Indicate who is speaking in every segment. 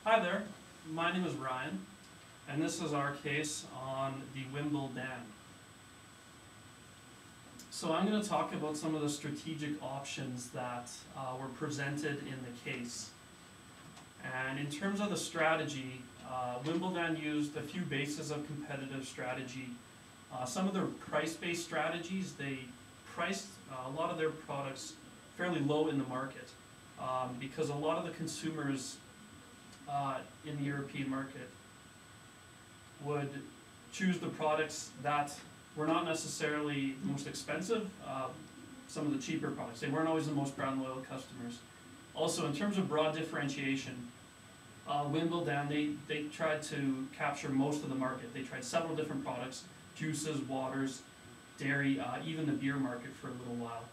Speaker 1: Hi there, my name is Ryan, and this is our case on the Busn. So I'm going to talk about some of the strategic options that were presented in the case. And in terms of the strategy, Busn used a few bases of competitive strategy. Some of their price-based strategies, they priced a lot of their products fairly low in the market because a lot of the consumers in the European market would choose the products that were not necessarily the most expensive, some of the cheaper products. They weren't always the most brand loyal customers. Also, in terms of broad differentiation, Busn, they tried to capture most of the market. They tried several different products, juices, waters, dairy, even the beer market for a little while.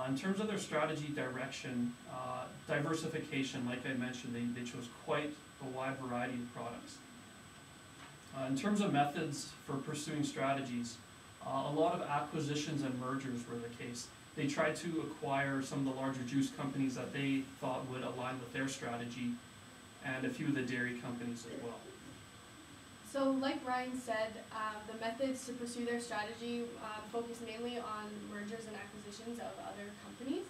Speaker 1: In terms of their strategy direction, diversification, like I mentioned, they chose quite a wide variety of products. In terms of methods for pursuing strategies, a lot of acquisitions and mergers were the case. They tried to acquire some of the larger juice companies that they thought would align with their strategy, and a few of the dairy companies as well.
Speaker 2: So like Ryan said, the methods to pursue their strategy focus mainly on mergers and acquisitions of other companies.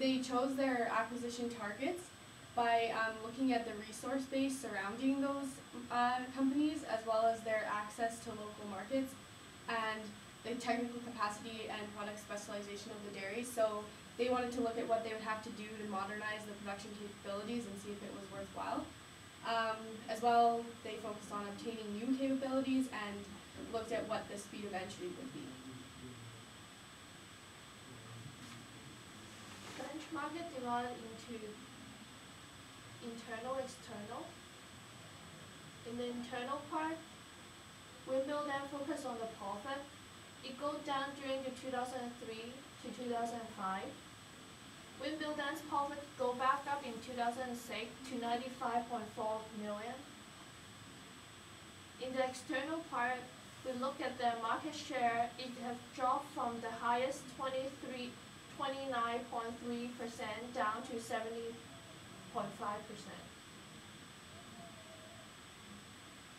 Speaker 2: They chose their acquisition targets by looking at the resource base surrounding those companies, as well as their access to local markets and the technical capacity and product specialization of the dairy. So they wanted to look at what they would have to do to modernize the production capabilities and see if it was worthwhile. As well, they focused on obtaining new capabilities and looked at what the speed of entry would be.
Speaker 3: Benchmark it divided into internal, external. In the internal part, Busn focused on the profit. It goes down during the 2003 to 2005. Busn's profit go back up in 2006 to 95.4 million. In the external part, we look at the market share. It has dropped from the highest 29.3% down to 70.5%.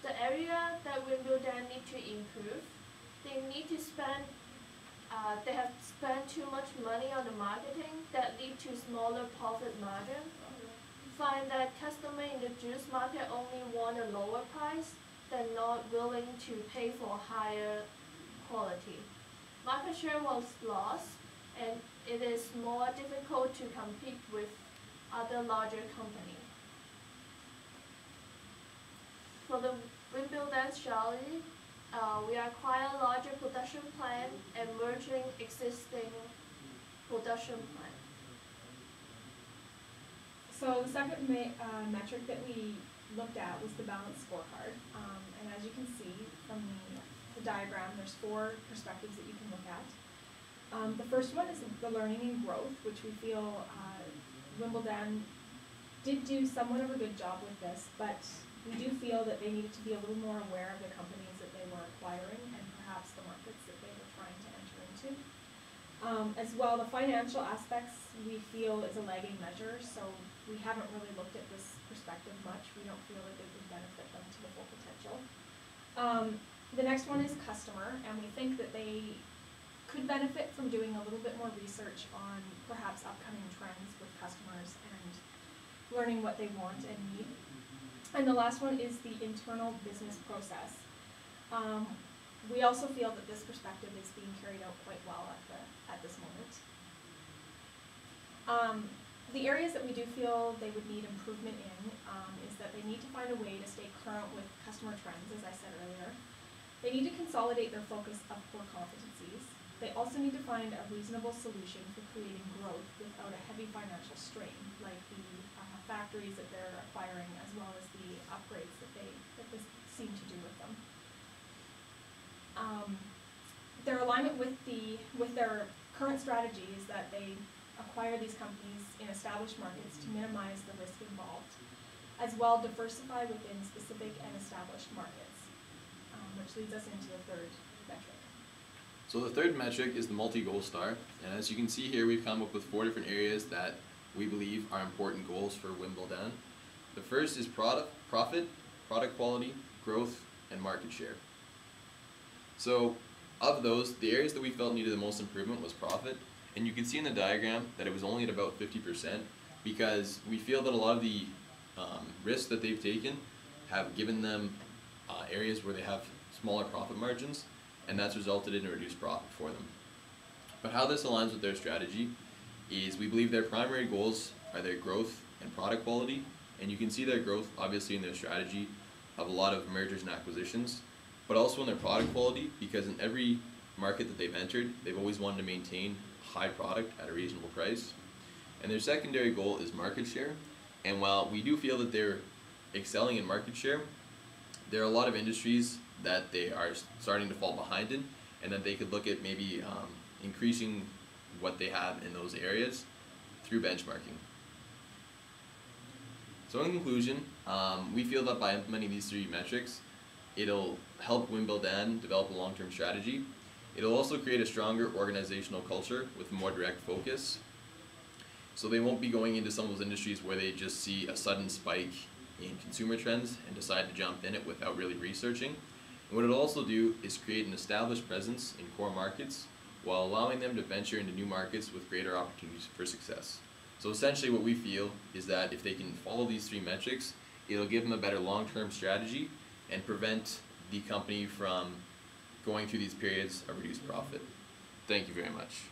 Speaker 3: The area that Busn need to improve, they need to spend. They have spent too much money on the marketing that lead to smaller profit margin. Find that customer in the juice market only want a lower price. They're not willing to pay for higher quality. Market share was lost, and it is more difficult to compete with other larger companies. For the Busn strategy, we acquire a larger production plant and merging existing production plant.
Speaker 4: So the second metric that we looked at was the balanced scorecard. And as you can see from the diagram, there's 4 perspectives that you can look at. The first one is the learning and growth, which we feel Busn did do somewhat of a good job with this, but we do feel that they needed to be a little more aware of the companies that they were acquiring and perhaps the markets that they were trying to enter into. As well, the financial aspects we feel is a lagging measure, so we haven't really looked at this perspective much. We don't feel that it would benefit them to the full potential. The next one is customer, and we think that they could benefit from doing a little bit more research on perhaps upcoming trends with customers and learning what they want and need. And the last one is the internal business process. We also feel that this perspective is being carried out quite well at this moment. The areas that we do feel they would need improvement in is that they need to find a way to stay current with customer trends, as I said earlier. They need to consolidate their focus of core competencies. They also need to find a reasonable solution for creating growth without a heavy financial strain, like the factories that they're acquiring, as well as the upgrades that they seem to do with them. Their alignment with their current strategy is that they acquire these companies in established markets to minimize the risk involved, as well diversify within specific and established markets, which leads us into the third metric.
Speaker 5: So the third metric is the multi-goal star, and as you can see here, we've come up with 4 different areas that we believe are important goals for Wimbledon. The first is profit, product quality, growth, and market share. So of those, the areas that we felt needed the most improvement was profit, and you can see in the diagram that it was only at about 50%, because we feel that a lot of the risks that they've taken have given them areas where they have smaller profit margins, and that's resulted in a reduced profit for them. But how this aligns with their strategy is we believe their primary goals are their growth and product quality, and you can see their growth obviously in their strategy of a lot of mergers and acquisitions, but also in their product quality, because in every market that they've entered, they've always wanted to maintain high product at a reasonable price. And their secondary goal is market share, and while we do feel that they're excelling in market share, there are a lot of industries that they are starting to fall behind in, and that they could look at maybe increasing what they have in those areas through benchmarking. So in conclusion, we feel that by implementing these three metrics, it'll help Wimbledon develop a long-term strategy. It'll also create a stronger organizational culture with more direct focus. So they won't be going into some of those industries where they just see a sudden spike in consumer trends and decide to jump in it without really researching. And what it'll also do is create an established presence in core markets while allowing them to venture into new markets with greater opportunities for success. So essentially what we feel is that if they can follow these three metrics, it'll give them a better long-term strategy and prevent the company from going through these periods of reduced profit. Thank you very much.